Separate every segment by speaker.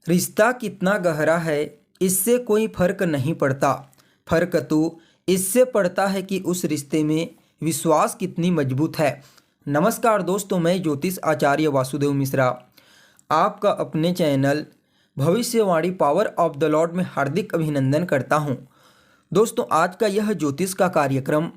Speaker 1: रिश्ता कितना गहरा है इससे कोई फर्क नहीं पड़ता। फर्क तो इससे पड़ता है कि उस रिश्ते में विश्वास कितनी मजबूत है। नमस्कार दोस्तों, मैं ज्योतिष आचार्य वासुदेव मिश्रा आपका अपने चैनल भविष्यवाणी पावर ऑफ द लॉर्ड में हार्दिक अभिनंदन करता हूं। दोस्तों, आज का यह ज्योतिष का कार्यक्रम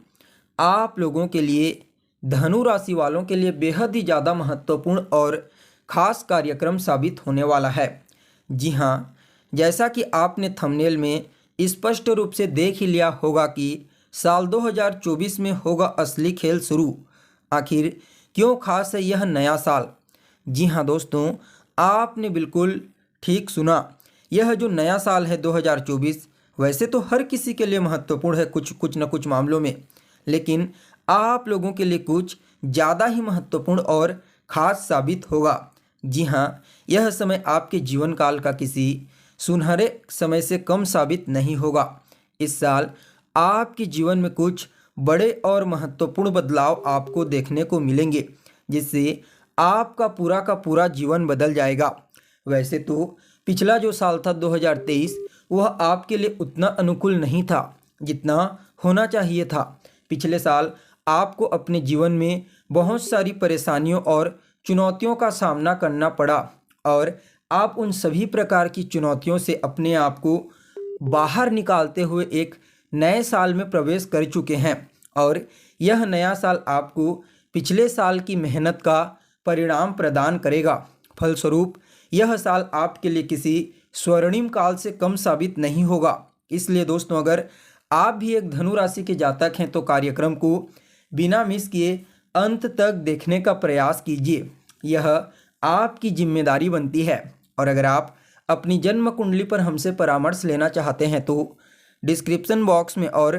Speaker 1: आप लोगों के लिए, धनु राशि वालों के लिए बेहद ही ज़्यादा महत्वपूर्ण और ख़ास कार्यक्रम साबित होने वाला है। जी हाँ, जैसा कि आपने थंबनेल में स्पष्ट रूप से देख ही लिया होगा कि साल 2024 में होगा असली खेल शुरू। आखिर क्यों खास है यह नया साल? जी हाँ दोस्तों, आपने बिल्कुल ठीक सुना। यह जो नया साल है 2024, वैसे तो हर किसी के लिए महत्वपूर्ण है कुछ न कुछ मामलों में, लेकिन आप लोगों के लिए कुछ ज़्यादा ही महत्वपूर्ण और ख़ास साबित होगा। जी हाँ, यह समय आपके जीवन काल का किसी सुनहरे समय से कम साबित नहीं होगा। इस साल आपके जीवन में कुछ बड़े और महत्वपूर्ण बदलाव आपको देखने को मिलेंगे, जिससे आपका पूरा का पूरा जीवन बदल जाएगा। वैसे तो पिछला जो साल था 2023, वह आपके लिए उतना अनुकूल नहीं था जितना होना चाहिए था। पिछले साल आपको अपने जीवन में बहुत सारी परेशानियों और चुनौतियों का सामना करना पड़ा और आप उन सभी प्रकार की चुनौतियों से अपने आप को बाहर निकालते हुए एक नए साल में प्रवेश कर चुके हैं। और यह नया साल आपको पिछले साल की मेहनत का परिणाम प्रदान करेगा। फलस्वरूप यह साल आपके लिए किसी स्वर्णिम काल से कम साबित नहीं होगा। इसलिए दोस्तों, अगर आप भी एक धनु राशि के जातक हैं तो कार्यक्रम को बिना मिस किए अंत तक देखने का प्रयास कीजिए। यह आपकी जिम्मेदारी बनती है। और अगर आप अपनी जन्म कुंडली पर हमसे परामर्श लेना चाहते हैं तो डिस्क्रिप्शन बॉक्स में और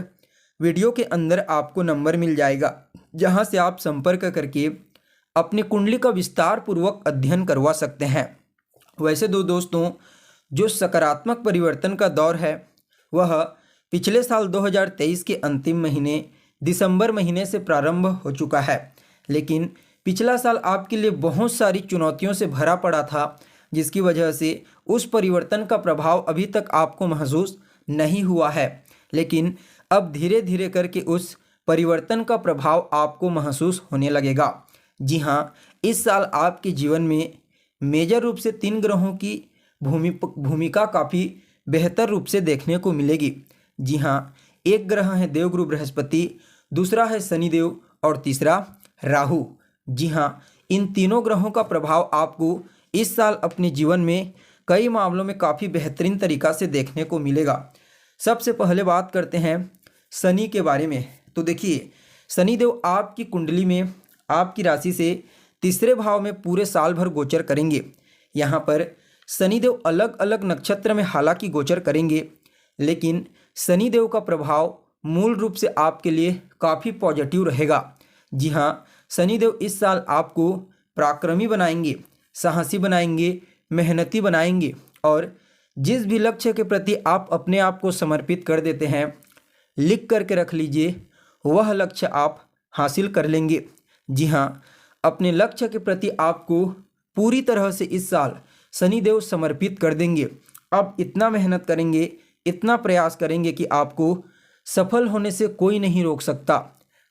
Speaker 1: वीडियो के अंदर आपको नंबर मिल जाएगा, जहां से आप संपर्क करके अपनी कुंडली का विस्तार पूर्वक अध्ययन करवा सकते हैं। वैसे दोस्तों, जो सकारात्मक परिवर्तन का दौर है वह पिछले साल 2023 के अंतिम महीने दिसंबर महीने से प्रारंभ हो चुका है, लेकिन पिछला साल आपके लिए बहुत सारी चुनौतियों से भरा पड़ा था, जिसकी वजह से उस परिवर्तन का प्रभाव अभी तक आपको महसूस नहीं हुआ है। लेकिन अब धीरे धीरे करके उस परिवर्तन का प्रभाव आपको महसूस होने लगेगा। जी हाँ, इस साल आपके जीवन में मेजर रूप से 3 ग्रहों की भूमिका काफ़ी बेहतर रूप से देखने को मिलेगी। जी हाँ, एक ग्रह है देवगुरु बृहस्पति, दूसरा है शनिदेव और तीसरा राहु। जी हाँ, इन तीनों ग्रहों का प्रभाव आपको इस साल अपने जीवन में कई मामलों में काफ़ी बेहतरीन तरीक़ा से देखने को मिलेगा। सबसे पहले बात करते हैं शनि के बारे में। तो देखिए, शनिदेव आपकी कुंडली में आपकी राशि से तीसरे भाव में पूरे साल भर गोचर करेंगे। यहाँ पर शनिदेव अलग अलग नक्षत्र में हालांकि गोचर करेंगे, लेकिन शनिदेव का प्रभाव मूल रूप से आपके लिए काफ़ी पॉजिटिव रहेगा। जी हाँ, शनिदेव इस साल आपको पराक्रमी बनाएंगे, साहसी बनाएंगे, मेहनती बनाएंगे और जिस भी लक्ष्य के प्रति आप अपने आप को समर्पित कर देते हैं, लिख करके रख लीजिए, वह लक्ष्य आप हासिल कर लेंगे। जी हाँ, अपने लक्ष्य के प्रति आपको पूरी तरह से इस साल शनिदेव समर्पित कर देंगे। अब इतना मेहनत करेंगे, इतना प्रयास करेंगे कि आपको सफल होने से कोई नहीं रोक सकता।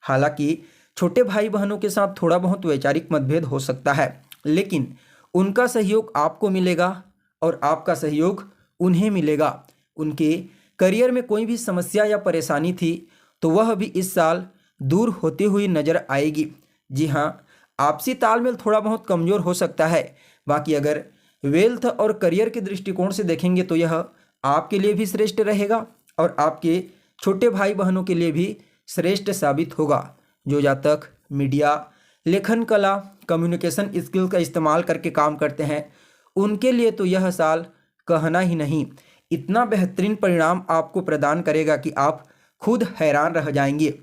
Speaker 1: हालांकि छोटे भाई बहनों के साथ थोड़ा बहुत वैचारिक मतभेद हो सकता है, लेकिन उनका सहयोग आपको मिलेगा और आपका सहयोग उन्हें मिलेगा। उनके करियर में कोई भी समस्या या परेशानी थी तो वह भी इस साल दूर होती हुई नज़र आएगी। जी हाँ, आपसी तालमेल थोड़ा बहुत कमज़ोर हो सकता है। बाकी अगर वेल्थ और करियर के दृष्टिकोण से देखेंगे तो यह आपके लिए भी श्रेष्ठ रहेगा और आपके छोटे भाई बहनों के लिए भी श्रेष्ठ साबित होगा। जो जातक मीडिया, लेखन कला, कम्युनिकेशन स्किल का इस्तेमाल करके काम करते हैं, उनके लिए तो यह साल कहना ही नहीं, इतना बेहतरीन परिणाम आपको प्रदान करेगा कि आप खुद हैरान रह जाएंगे।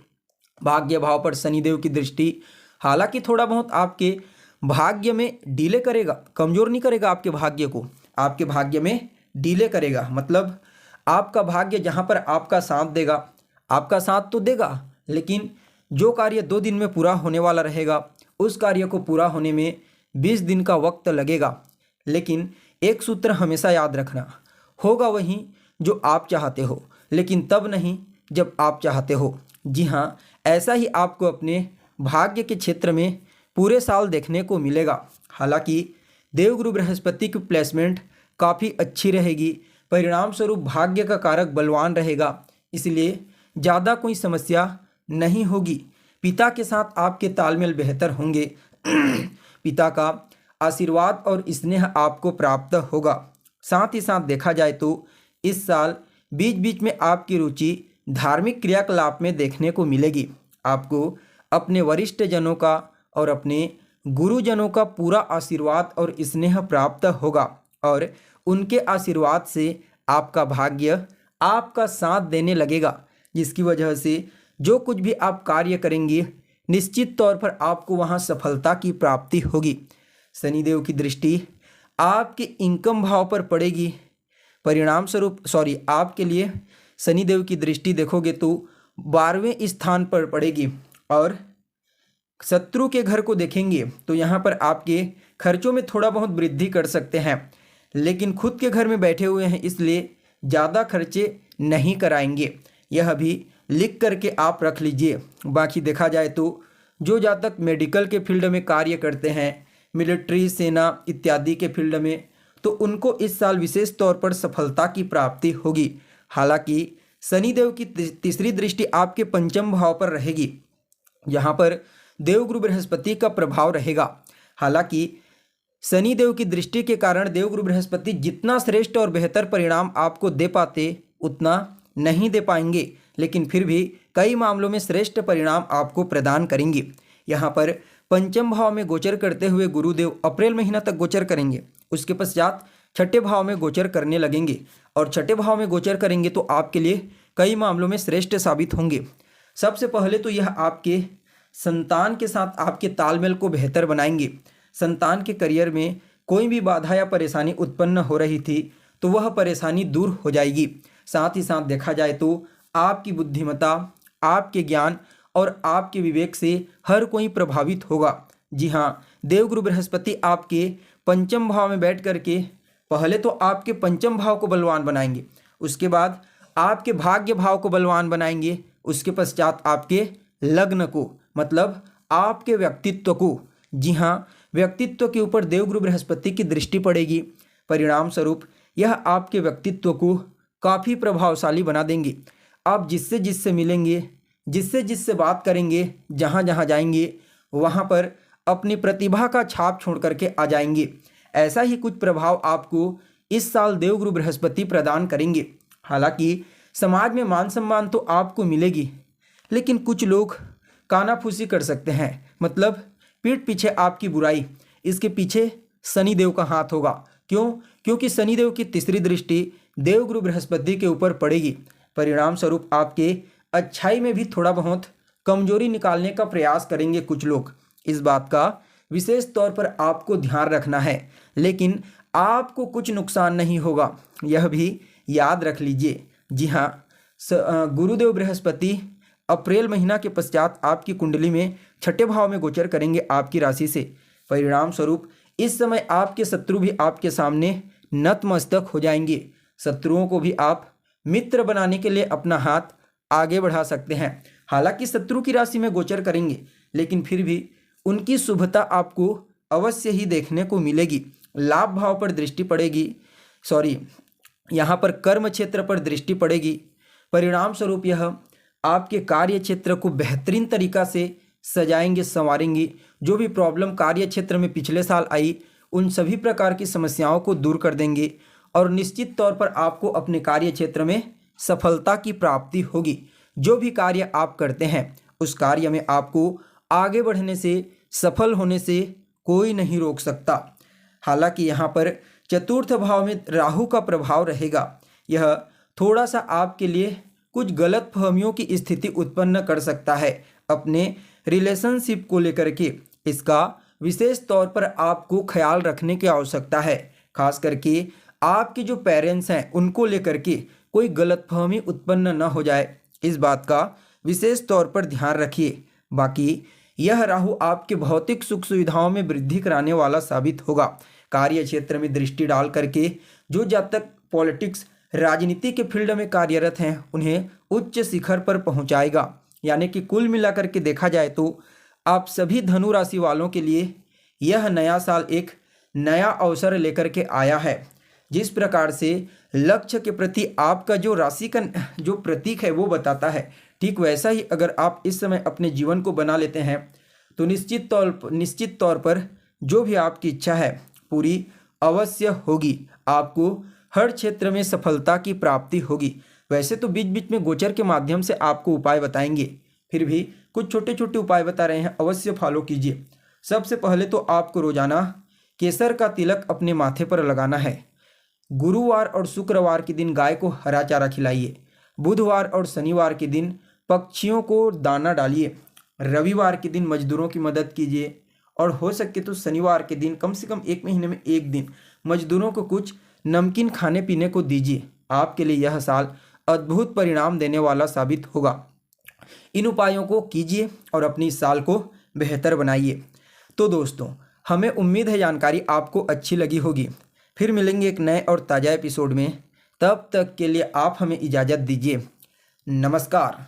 Speaker 1: भाग्य भाव पर शनिदेव की दृष्टि हालांकि थोड़ा बहुत आपके भाग्य में डीले करेगा, कमज़ोर नहीं करेगा आपके भाग्य को, आपके भाग्य में डीले करेगा। मतलब आपका भाग्य जहाँ पर आपका साथ देगा, आपका साथ तो देगा, लेकिन जो कार्य 2 दिन में पूरा होने वाला रहेगा, उस कार्य को पूरा होने में 20 दिन का वक्त लगेगा। लेकिन एक सूत्र हमेशा याद रखना, होगा वही जो आप चाहते हो, लेकिन तब नहीं जब आप चाहते हो। जी हाँ, ऐसा ही आपको अपने भाग्य के क्षेत्र में पूरे साल देखने को मिलेगा। हालांकि देवगुरु बृहस्पति की प्लेसमेंट काफ़ी अच्छी रहेगी, परिणाम स्वरूप भाग्य का कारक बलवान रहेगा, इसलिए ज़्यादा कोई समस्या नहीं होगी। पिता के साथ आपके तालमेल बेहतर होंगे। पिता का आशीर्वाद और स्नेह आपको प्राप्त होगा। साथ ही साथ देखा जाए तो इस साल बीच बीच में आपकी रुचि धार्मिक क्रियाकलाप में देखने को मिलेगी। आपको अपने वरिष्ठ जनों का और अपने गुरुजनों का पूरा आशीर्वाद और स्नेह प्राप्त होगा और उनके आशीर्वाद से आपका भाग्य आपका साथ देने लगेगा, जिसकी वजह से जो कुछ भी आप कार्य करेंगे निश्चित तौर पर आपको वहां सफलता की प्राप्ति होगी। शनिदेव की दृष्टि आपके इनकम भाव पर पड़ेगी। परिणाम स्वरूप आपके लिए शनिदेव की दृष्टि देखोगे तो 12वें स्थान पर पड़ेगी और शत्रु के घर को देखेंगे तो यहाँ पर आपके खर्चों में थोड़ा बहुत वृद्धि कर सकते हैं, लेकिन खुद के घर में बैठे हुए हैं इसलिए ज़्यादा खर्चे नहीं कराएंगे। यह भी लिख करके आप रख लीजिए। बाकी देखा जाए तो जो जातक मेडिकल के फील्ड में कार्य करते हैं, मिलिट्री, सेना इत्यादि के फील्ड में, तो उनको इस साल विशेष तौर पर सफलता की प्राप्ति होगी। हालांकि शनिदेव की तीसरी दृष्टि आपके पंचम भाव पर रहेगी, यहाँ पर देवगुरु बृहस्पति का प्रभाव रहेगा। हालांकि शनिदेव की दृष्टि के कारण देवगुरु बृहस्पति जितना श्रेष्ठ और बेहतर परिणाम आपको दे पाते उतना नहीं दे पाएंगे, लेकिन फिर भी कई मामलों में श्रेष्ठ परिणाम आपको प्रदान करेंगे। यहाँ पर पंचम भाव में गोचर करते हुए गुरुदेव अप्रैल महीना तक गोचर करेंगे, उसके पश्चात छठे भाव में गोचर करने लगेंगे और छठे भाव में गोचर करेंगे तो आपके लिए कई मामलों में श्रेष्ठ साबित होंगे। सबसे पहले तो यह आपके संतान के साथ आपके तालमेल को बेहतर बनाएंगे। संतान के करियर में कोई भी बाधा या परेशानी उत्पन्न हो रही थी तो वह परेशानी दूर हो जाएगी। साथ ही साथ देखा जाए तो आपकी बुद्धिमत्ता, आपके ज्ञान और आपके विवेक से हर कोई प्रभावित होगा। जी हाँ, देवगुरु बृहस्पति आपके पंचम भाव में बैठ करके पहले तो आपके पंचम भाव को बलवान बनाएंगे, उसके बाद आपके भाग्य भाव को बलवान बनाएंगे, उसके पश्चात आपके लग्न को, मतलब आपके व्यक्तित्व को। जी हाँ, व्यक्तित्व के ऊपर देवगुरु बृहस्पति की दृष्टि पड़ेगी। परिणाम स्वरूप यह आपके व्यक्तित्व को काफ़ी प्रभावशाली बना देंगे। आप जिससे जिससे मिलेंगे, जिससे जिससे बात करेंगे, जहाँ जहाँ जाएंगे वहाँ पर अपनी प्रतिभा का छाप छोड़ करके आ जाएंगे। ऐसा ही कुछ प्रभाव आपको इस साल देवगुरु बृहस्पति प्रदान करेंगे। हालांकि समाज में मान सम्मान तो आपको मिलेगी, लेकिन कुछ लोग कानाफूसी कर सकते हैं, मतलब पीठ पीछे आपकी बुराई। इसके पीछे शनिदेव का हाथ होगा। क्यों? क्योंकि शनिदेव की तीसरी दृष्टि देवगुरु बृहस्पति के ऊपर पड़ेगी। परिणाम स्वरूप आपके अच्छाई में भी थोड़ा बहुत कमजोरी निकालने का प्रयास करेंगे कुछ लोग। इस बात का विशेष तौर पर आपको ध्यान रखना है, लेकिन आपको कुछ नुकसान नहीं होगा, यह भी याद रख लीजिए। जी हाँ, गुरुदेव बृहस्पति अप्रैल महीना के पश्चात आपकी कुंडली में छठे भाव में गोचर करेंगे आपकी राशि से। परिणाम स्वरूप इस समय आपके शत्रु भी आपके सामने नतमस्तक हो जाएंगे। शत्रुओं को भी आप मित्र बनाने के लिए अपना हाथ आगे बढ़ा सकते हैं। हालांकि शत्रु की राशि में गोचर करेंगे, लेकिन फिर भी उनकी शुभता आपको अवश्य ही देखने को मिलेगी। लाभ भाव पर दृष्टि पड़ेगी, यहाँ पर कर्म क्षेत्र पर दृष्टि पड़ेगी। परिणाम स्वरूप यह आपके कार्य क्षेत्र को बेहतरीन तरीका से सजाएंगे, संवारेंगे। जो भी प्रॉब्लम कार्य क्षेत्र में पिछले साल आई, उन सभी प्रकार की समस्याओं को दूर कर देंगे और निश्चित तौर पर आपको अपने कार्य क्षेत्र में सफलता की प्राप्ति होगी। जो भी कार्य आप करते हैं उस कार्य में आपको आगे बढ़ने से, सफल होने से कोई नहीं रोक सकता। हालांकि यहाँ पर चतुर्थ भाव में राहु का प्रभाव रहेगा। यह थोड़ा सा आपके लिए कुछ गलत फहमियों की स्थिति उत्पन्न कर सकता है अपने रिलेशनशिप को लेकर के। इसका विशेष तौर पर आपको ख्याल रखने की आवश्यकता है। खास करके आपके जो पेरेंट्स हैं उनको लेकर के कोई गलतफहमी उत्पन्न न हो जाए, इस बात का विशेष तौर पर ध्यान रखिए। बाकी यह राहु आपके भौतिक सुख सुविधाओं में वृद्धि कराने वाला साबित होगा। कार्य क्षेत्र में दृष्टि डाल करके जो जातक पॉलिटिक्स राजनीति के फील्ड में कार्यरत हैं उन्हें उच्च शिखर पर पहुंचाएगा। यानी कि कुल मिलाकर के देखा जाए तो आप सभी धनु राशि वालों के लिए यह नया साल एक नया अवसर लेकर के आया है। जिस प्रकार से लक्ष्य के प्रति आपका जो राशि का जो प्रतीक है वो बताता है, ठीक वैसा ही अगर आप इस समय अपने जीवन को बना लेते हैं तो निश्चित तौर पर जो भी आपकी इच्छा है पूरी अवश्य होगी। आपको हर क्षेत्र में सफलता की प्राप्ति होगी। वैसे तो बीच बीच में गोचर के माध्यम से आपको उपाय बताएंगे, फिर भी कुछ छोटे छोटे उपाय बता रहे हैं, अवश्य फॉलो कीजिए। सबसे पहले तो आपको रोजाना केसर का तिलक अपने माथे पर लगाना है। गुरुवार और शुक्रवार के दिन गाय को हरा चारा खिलाइए। बुधवार और शनिवार के दिन पक्षियों को दाना डालिए। रविवार के दिन मजदूरों की मदद कीजिए और हो सके तो शनिवार के दिन कम से कम एक महीने में एक दिन मजदूरों को कुछ नमकीन खाने पीने को दीजिए। आपके लिए यह साल अद्भुत परिणाम देने वाला साबित होगा। इन उपायों को कीजिए और अपनी साल को बेहतर बनाइए। तो दोस्तों, हमें उम्मीद है जानकारी आपको अच्छी लगी होगी। फिर मिलेंगे एक नए और ताज़ा एपिसोड में। तब तक के लिए आप हमें इजाज़त दीजिए। नमस्कार।